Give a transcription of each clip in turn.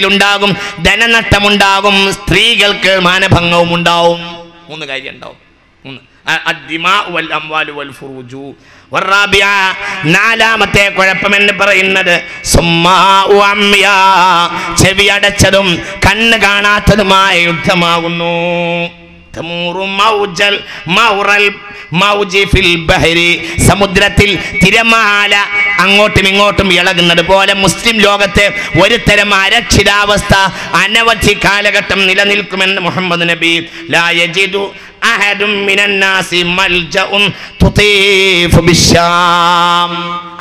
വീട്ടിലുണ്ടാകും, ധനനഷ്ടമുണ്ടാകും, സ്ത്രീകൾക്ക് മാനഭംഗവും ഉണ്ടാവും. 3 കാര്യം ഉണ്ടാവും. 4ാമത്തെ കുഴപ്പമെന്ന് പറയുന്നത് ചെവി അടച്ചതും കണ്ണ് കാണാത്തതുമായ യുദ്ധമാകുന്നു. സമുദ്രത്തിൽ തിരമാല അങ്ങോട്ടും ഇങ്ങോട്ടും ഇളകുന്നത് പോലെ മുസ്ലിം ലോകത്തെ ഒരു തരം അരക്ഷിതാവസ്ഥ അനവധി കാലഘട്ടം നിലനിൽക്കുമെന്ന് മുഹമ്മദ് നബി. ലാ യജിദു അഹദും മിനന്നാസി മൽജഉൻ തുതീഫു ബിശ്ശാം.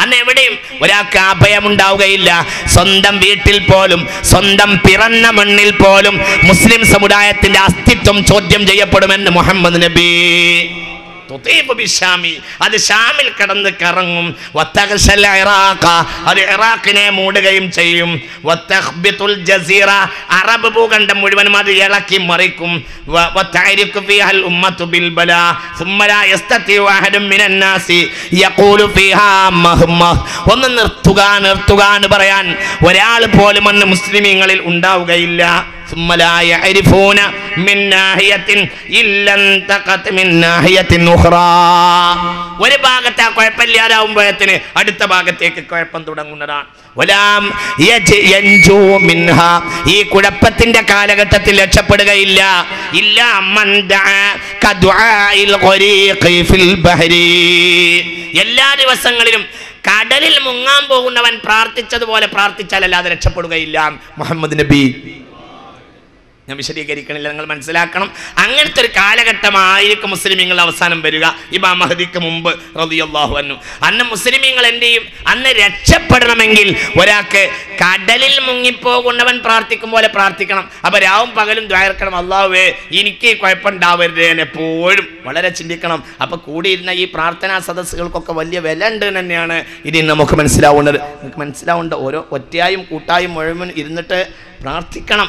അന്ന് എവിടെയും ഒരാൾക്ക് അഭയമുണ്ടാവുകയില്ല. സ്വന്തം വീട്ടിൽ പോലും, സ്വന്തം പിറന്ന മണ്ണിൽ പോലും മുസ്ലിം സമുദായത്തിന്റെ അസ്തിത്വം ചോദ്യം ചെയ്യപ്പെടുമെന്ന് മുഹമ്മദ് നബി. അത് ഷാമിൽ കടന്ന് കറങ്ങും. അത് ഇറാഖിനെ മൂടുകയും ചെയ്യും. അറബ് ഭൂഖണ്ഡം മുഴുവനും അത് ഇളക്കി മറിക്കും. ഒന്ന് നിർത്തുക നിർത്തുക എന്ന് പറയാൻ ഒരാൾ പോലും അന്ന് മുസ്ലിമീങ്ങളിൽ ഉണ്ടാവുകയില്ല. ഒരു ഭാഗത്ത് ആ കുഴപ്പമില്ലാതാവുമ്പോഴത്തിന് അടുത്ത ഭാഗത്തേക്ക് കുഴപ്പം തുടങ്ങുന്നതാണ്. ഈ കുഴപ്പത്തിന്റെ കാലഘട്ടത്തിൽ രക്ഷപ്പെടുകയില്ല. എല്ലാ ദിവസങ്ങളിലും കടലിൽ മുങ്ങാൻ പോകുന്നവൻ പ്രാർത്ഥിച്ചതുപോലെ പ്രാർത്ഥിച്ചാലല്ലാതെ രക്ഷപ്പെടുകയില്ല. മുഹമ്മദ് നബി. ഞാൻ വിശദീകരിക്കണില്ല, നിങ്ങൾ മനസ്സിലാക്കണം. അങ്ങനത്തെ ഒരു കാലഘട്ടമായിരിക്കും മുസ്ലിമീങ്ങൾ അവസാനം വരിക. ഇമാം മഹദിക്ക് മുമ്പ് റളിയല്ലാഹു അൻഹു. അന്ന് മുസ്ലിമീങ്ങൾ എന്ത് ചെയ്യും? അന്ന് രക്ഷപ്പെടണമെങ്കിൽ ഒരാൾക്ക് കടലിൽ മുങ്ങിപ്പോകുന്നവൻ പ്രാർത്ഥിക്കും പോലെ പ്രാർത്ഥിക്കണം. അപ്പൊ രാവും പകലും ദ്വാരക്കണം, അല്ലാഹുവേ എനിക്ക് കുഴപ്പമുണ്ടാവരുത് എന്ന് എപ്പോഴും വളരെ ചിന്തിക്കണം. അപ്പൊ കൂടിയിരുന്ന ഈ പ്രാർത്ഥനാ സദസ്സുകൾക്കൊക്കെ വലിയ വില ഉണ്ട് തന്നെയാണ് ഇനി നമുക്ക് മനസ്സിലാവുന്നത്. നമുക്ക് മനസ്സിലാവേണ്ട ഓരോ ഒറ്റയായും കൂട്ടായും മുഴുവൻ ഇരുന്നിട്ട് പ്രാർത്ഥിക്കണം.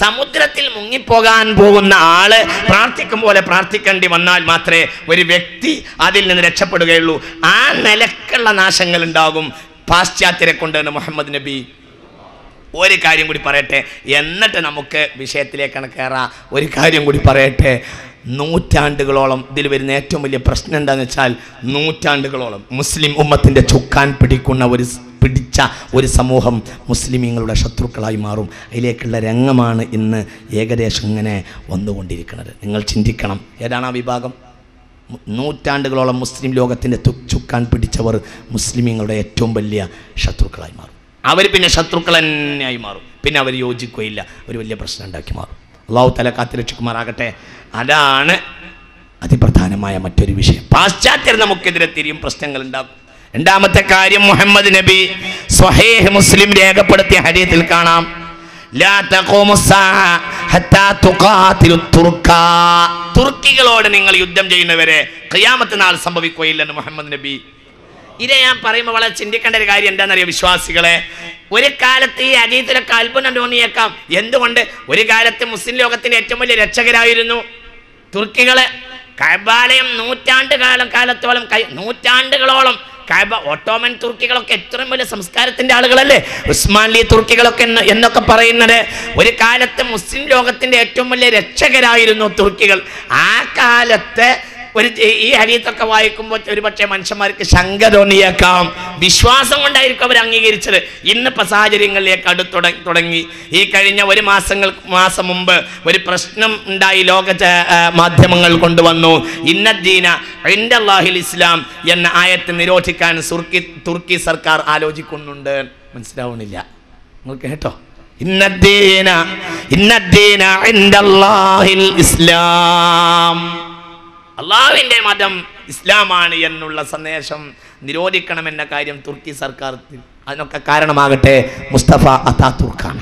സമുദ്രത്തിൽ മുങ്ങിപ്പോകാൻ പോകുന്ന ആള് പ്രാർത്ഥിക്കും പോലെ പ്രാർത്ഥിക്കേണ്ടി വന്നാൽ മാത്രമേ ഒരു വ്യക്തി അതിൽ നിന്ന് രക്ഷപ്പെടുകയുള്ളൂ. ആ നിലക്കുള്ള നാശങ്ങൾ ഉണ്ടാകും പാശ്ചാത്യരെ കൊണ്ട് മുഹമ്മദ് നബി. ഒരു കാര്യം കൂടി പറയട്ടെ, എന്നിട്ട് നമുക്ക് വിഷയത്തിലേക്കാണ് കയറാം. ഒരു കാര്യം കൂടി പറയട്ടെ. നൂറ്റാണ്ടുകളോളം ഇതിൽ വരുന്ന ഏറ്റവും വലിയ പ്രശ്നം എന്താണെന്ന് വെച്ചാൽ, നൂറ്റാണ്ടുകളോളം മുസ്ലിം ഉമ്മത്തിൻ്റെ ചുക്കാൻ പിടിച്ച ഒരു സമൂഹം മുസ്ലിമീങ്ങളുടെ ശത്രുക്കളായി മാറും. അതിലേക്കുള്ള രംഗമാണ് ഇന്ന് ഏകദേശം ഇങ്ങനെ വന്നുകൊണ്ടിരിക്കുന്നത്. നിങ്ങൾ ചിന്തിക്കണം, ഏതാണ് ആ വിഭാഗം? നൂറ്റാണ്ടുകളോളം മുസ്ലിം ലോകത്തിൻ്റെ ചുക്കാൻ പിടിച്ചവർ മുസ്ലിമീങ്ങളുടെ ഏറ്റവും വലിയ ശത്രുക്കളായി മാറും. അവർ പിന്നെ ശത്രുക്കൾ തന്നെയായി മാറും. പിന്നെ അവർ യോജിക്കുകയില്ല, ഒരു വലിയ പ്രശ്നം ഉണ്ടാക്കി മാറും. അല്ലാഹു തആല കാത്തുരക്ഷിക്കുമാറാകട്ടെ. അതാണ് അതിപ്രധാനമായ മറ്റൊരു വിഷയം. പാശ്ചാത്യർ നമുക്കെതിരെ തിരിയും പ്രശ്നങ്ങൾ ഉണ്ടാകും. രണ്ടാമത്തെ കാര്യം, മുഹമ്മദ് നബി സ്വഹീഹ് മുസ്ലിം രേഖപ്പെടുത്തിയ ഹദീസിൽ കാണാം, ലാ തഖൂമു സ്സാഅ ഹത്താ തുഖാതിലു തുർക്കാ. തുർക്കികളോട് നിങ്ങൾ യുദ്ധം ചെയ്യുന്നവരെ ഖിയാമത്ത് നാൾ സംഭവിക്കുകയില്ലെന്ന് മുഹമ്മദ് നബി. ഇത് ഞാൻ പറയുമ്പോൾ വളരെ ചിന്തിക്കേണ്ട ഒരു കാര്യം എന്താണെന്നറിയോ വിശ്വാസികളെ? ഒരു കാലത്ത് ഈ ഹദീസിലൊക്കെ അത്ഭുതം തോന്നിയേക്കാം. എന്തുകൊണ്ട്? ഒരു കാലത്ത് മുസ്ലിം ലോകത്തിന്റെ ഏറ്റവും വലിയ രക്ഷകരായിരുന്നു തുർക്കികളെ. കഅബാലയം നൂറ്റാണ്ടുകളോളം കഅബ, ഒട്ടോമൻ തുർക്കികളൊക്കെ എത്രയും വലിയ സംസ്കാരത്തിന്റെ ആളുകളല്ലേ, ഉസ്മാൻലി തുർക്കികളൊക്കെ എന്നൊക്കെ പറയുന്നത്. ഒരു കാലത്ത് മുസ്ലിം ലോകത്തിന്റെ ഏറ്റവും വലിയ രക്ഷകരായിരുന്നു തുർക്കികൾ. ആ കാലത്തെ ഈ ഹദീസൊക്കെ വായിക്കുമ്പോൾ ഒരു പക്ഷേ മനുഷ്യന്മാർക്ക് ശങ്ക തോന്നിയേക്കാം. വിശ്വാസം കൊണ്ടായിരിക്കും അവർ അംഗീകരിച്ചത്. ഇന്നിപ്പോൾ സാഹചര്യങ്ങളിലേക്ക് തുടങ്ങി. ഈ കഴിഞ്ഞ ഒരു മാസം മുമ്പ് ഒരു പ്രശ്നം ഉണ്ടായി. ലോക മാധ്യമങ്ങൾ കൊണ്ടുവന്നു, ഇന്നദ്ദീന ഇൻദല്ലാഹിൽ ഇസ്ലാം എന്ന ആയത്ത് നിരോധിക്കാൻ തുർക്കി സർക്കാർ ആലോചിക്കുന്നുണ്ട്. മനസ്സിലാവുന്നില്ല? നിങ്ങൾ കേട്ടോ? ഇന്നദ്ദീന ഇൻദല്ലാഹിൽ ഇസ്ലാം, അള്ളാഹുവിൻ്റെ മതം ഇസ്ലാമാണ് എന്നുള്ള സന്ദേശം നിരോധിക്കണമെന്ന കാര്യം തുർക്കി സർക്കാർ. അതിനൊക്കെ കാരണമാകട്ടെ മുസ്തഫ അതാതുർക്കാണ്.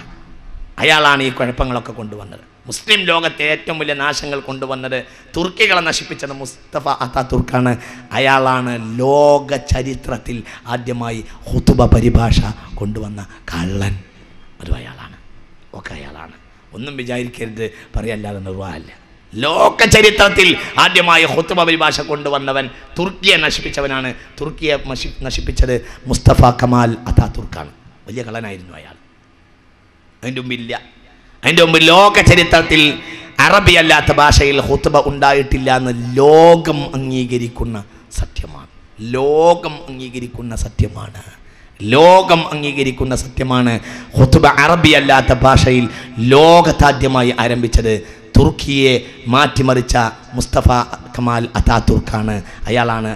അയാളാണ് ഈ കുഴപ്പങ്ങളൊക്കെ കൊണ്ടുവന്നത്. മുസ്ലിം ലോകത്തെ ഏറ്റവും വലിയ നാശങ്ങൾ കൊണ്ടുവന്നത്, തുർക്കികളെ നശിപ്പിച്ചത് മുസ്തഫ അതാതുർക്കാണ്. അയാളാണ് ലോക ചരിത്രത്തിൽ ആദ്യമായി ഖുതുബ പരിഭാഷ കൊണ്ടുവന്ന കള്ളൻ. അതും അയാളാണ്. ഒക്കെ അയാളാണ്. ഒന്നും വിചാരിക്കരുത്, പറയല്ലാതെ നിർവാഹമില്ല. ലോക ചരിത്രത്തിൽ ആദ്യമായി ഖുത്ബ പരിഭാഷ കൊണ്ടുവന്നവൻ തുർക്കിയെ നശിപ്പിച്ചവനാണ്. തുർക്കിയെ നശിപ്പിച്ചത് മുസ്തഫ കമാൽ അതാതുർക്കാണ്. വലിയ കള്ളനായിരുന്നു അയാൾ. അതിൻ്റെ മുമ്പ് ലോക ചരിത്രത്തിൽ അറബി അല്ലാത്ത ഭാഷയിൽ ഖുത്ബ ഉണ്ടായിട്ടില്ല എന്ന് ലോകം അംഗീകരിക്കുന്ന സത്യമാണ്. ഖുത്ബ അറബി അല്ലാത്ത ഭാഷയിൽ ലോകത്താദ്യമായി ആരംഭിച്ചത് തുർക്കിയെ മാറ്റിമറിച്ച മുസ്തഫ കമാൽ അതാതുർക്കാണ്. അയാളാണ്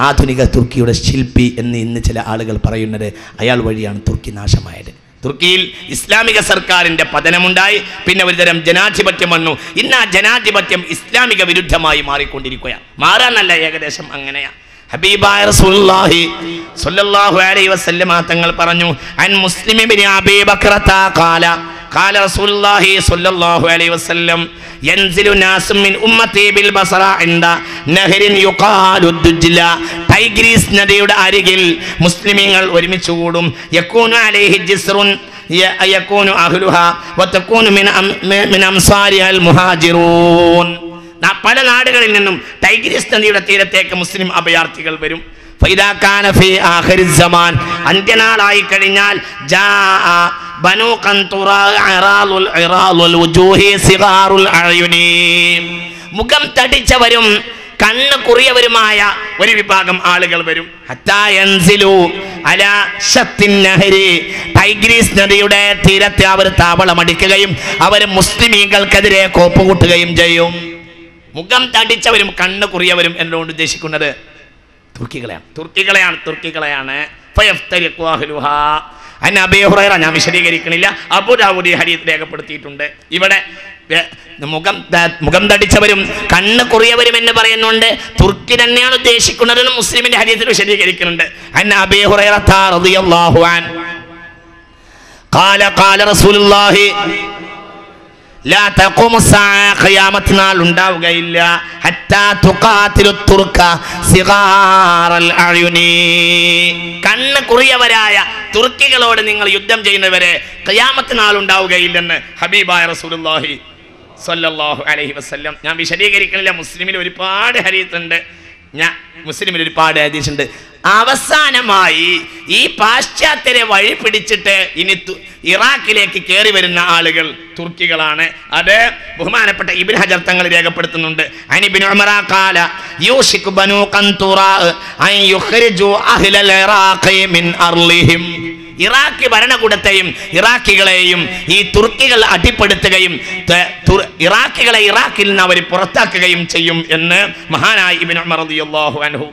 ആധുനിക തുർക്കിയുടെ ശില്പി എന്ന് ഇന്ന് ചില ആളുകൾ പറയുന്നത്. അയാൾ വഴിയാണ് തുർക്കി നാശമായത്. തുർക്കിയിൽ ഇസ്ലാമിക സർക്കാരിൻ്റെ പതനമുണ്ടായി. പിന്നെ ഒരുതരം ജനാധിപത്യം വന്നു. ഇന്ന് ആ ജനാധിപത്യം ഇസ്ലാമിക വിരുദ്ധമായി മാറിക്കൊണ്ടിരിക്കുകയാണ്. മാറാനല്ല, ഏകദേശം അങ്ങനെയാണ്. ഹബീബായ റസൂലുള്ളാഹി സ്വല്ലല്ലാഹു അലൈഹി വസല്ലമ തങ്ങൾ പറഞ്ഞു, അൻ മുസ്ലിം ഇബ്നു അബീ ബക്രത ഖാല ഖാല റസൂലുള്ളാഹി സ്വല്ലല്ലാഹു അലൈഹി വസല്ലം യൻസിലു നാസും മിൻ ഉമ്മത്തി ബിൽ ബസറ ഇൻദ നഹരിൻ യുഖാലു ദുജ്ല. ടൈഗ്രീസ് നദിയുടെ അരികിൽ മുസ്ലിമീങ്ങൾ ഒരുമിച്ച് കൂടും. യകൂനു അലൈഹി ജിസ്റുൻ യകൂനു അഹ്ലുഹാ വതകൂനു മിൻ അംസാരിൽ മുഹാജിറൂൻ. പല നാടുകളിൽ നിന്നും ടൈഗ്രീസ് നദിയുടെ തീരത്തേക്ക് മുസ്ലിം അഭയാർത്ഥികൾ വരും. ഫൈദാ കാന ഫീ ആഖിരി സമാൻ, അന്ത്യനാളായി കഴിഞ്ഞാൽ ജാഅ ബനു ഖൻതുറ ഇറാലുൽ വുജൂഹി സിഗാറുൽ അയുനി, മുഖം തടിച്ചവരും കണ്ണ് കുറിയവരുമായ ഒരു വിഭാഗം ആളുകൾ വരും. ഹത്താ യൻസിലു അലാ ശത്തിൻ നഹരി, ടൈഗ്രീസ് നദിയുടെ തീരത്തെ അവർ താവളമടിക്കുകയും അവർ മുസ്ലിമീങ്ങൾക്കെതിരെ കോപ്പുകൂട്ടുകയും ചെയ്യും. മുഖം തടിച്ചവരും കണ്ണ് കുറിയവരും എന്നോട് ഉദ്ദേശിക്കുന്നത് തുർക്കികളെയാണ്. ഞാൻ വിശദീകരിക്കണില്ല. അബൂ ദാവൂദ് ഹദീസ് രേഖപ്പെടുത്തിയിട്ടുണ്ട്. ഇവിടെ മുഖം തടിച്ചവരും കണ്ണ് കുറിയവരും എന്ന് പറയുന്നുണ്ട്. തുർക്കി തന്നെയാണ് ഉദ്ദേശിക്കുന്നതെന്ന് മുസ്ലിമിന്റെ ഹദീസിൽ വിശദീകരിക്കുന്നുണ്ട്. അൻ അബീ ഹുറൈറ റളിയല്ലാഹു അൻഹു ഖാല ഖാല റസൂലുള്ളാഹി ലാ തഖൂമു സ്സാഅ, ഖിയാമത്ത് നാൾ ഉണ്ടാവുകയില്ല. ഹത്താ തുഖാതിലു തുർക സിഗാറൽ അയുനി, കണ്ണ് കുറിയവരായ തുർക്കികളോട് നിങ്ങൾ യുദ്ധം ചെയ്യുന്നവരെ ഖിയാമത്ത് നാൾ ഉണ്ടാവുകയില്ലെന്ന് ഹബീബായ റസൂലുള്ളാഹി സ്വല്ലല്ലാഹു അലൈഹി വസല്ലം. ഞാൻ വിശദീകരിക്കണില്ല. മുസ്ലിമിൽ ഒരുപാട് ഹദീസുണ്ട്. അവസാനമായി ഈ പാശ്ചാത്യരെ വഴി പിടിച്ചിട്ട് ഇനി ഇറാഖിലേക്ക് കയറി വരുന്ന ആളുകൾ തുർക്കികളാണ്. അത് ബഹുമാനപ്പെട്ട ഇബ്നു ഹജർ തങ്ങൾ രേഖപ്പെടുത്തുന്നുണ്ട്. അനി ഇബ്നു ഉമറ ഖാല യൂഷികു ബനു ഖൻതുറ അൻ യുഖ്രിജു അഹ്ലൽ ഇറാഖി മിൻ അർളിഹിം, ഇറാഖി ഭരണകൂടത്തെയും ഇറാഖികളെയും ഈ തുർക്കികൾ അടിപ്പെടുത്തുകയും ഇറാഖികളെ ഇറാഖിൽ നിന്ന് അവർ പുറത്താക്കുകയും ചെയ്യും എന്ന് മഹാനായ ഇബ്നു ഉമർ റളിയല്ലാഹു അൻഹു.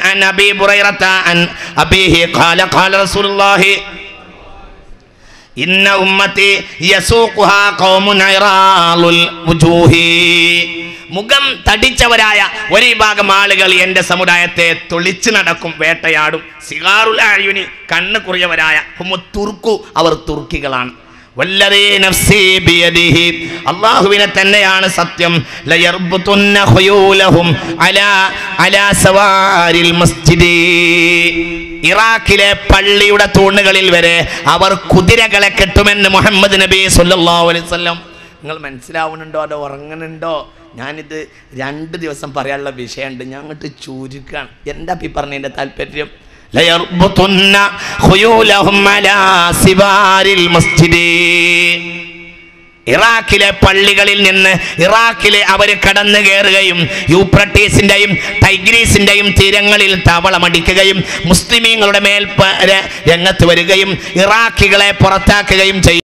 عن أبي بريرة عن أبيه قال قال رسول الله إن أمتي يسوقها قوم عراض الوجوه, മുഖം തടിച്ചവരായ ഒരു വിഭാഗം ആളുകൾ എൻ്റെ സമുദായത്തെ തൊളിച്ചു നടക്കും, വേട്ടയാടും. സിഗാറുൽ അയുനി, കണ്ണ് കുറിയവരായ തുർക്കു, അവർ തുർക്കികളാണ്. വല്ലദീ നഫ്സി ബിയദിഹി, അല്ലാഹുവിനെ തന്നെയാണ് സത്യം. ലയർബുതുന്ന ഖുയൂലഹും അലാ സവാരിൽ മസ്ജിദി, ഇറാഖിലെ പള്ളിയുടെ തൂണുകളിൽ വരെ അവർ കുതിരകളെ കെട്ടുമെന്ന് മുഹമ്മദ് നബി സല്ലല്ലാഹു അലൈഹി വസല്ലം. നിങ്ങൾ മനസ്സിലാവുന്നുണ്ടോ അതോ ഉറങ്ങുന്നുണ്ടോ? ഞാനിത് 2 ദിവസം പറയാനുള്ള വിഷയമുണ്ട്. ഞാൻ അങ്ങോട്ട് ചുരുക്കാണ്. എന്താ ഈ പറഞ്ഞതിൻ്റെ താല്പര്യം? ലയർബുതുന്ന ഖുയൂലഹും അലാ സിവാരിൽ മസ്ജിദി, ഇറാഖിലെ പള്ളികളിൽ നിന്ന് ഇറാഖിലെ അവർ കടന്നു കയറുകയും യൂഫ്രട്ടീസിന്റെയും ടൈഗ്രീസിന്റെയും തീരങ്ങളിൽ താവളമടിക്കുകയും മുസ്ലിമീങ്ങളുടെ മേൽ രംഗത്ത് വരികയും ഇറാഖികളെ പുറത്താക്കുകയും ചെയ്യും.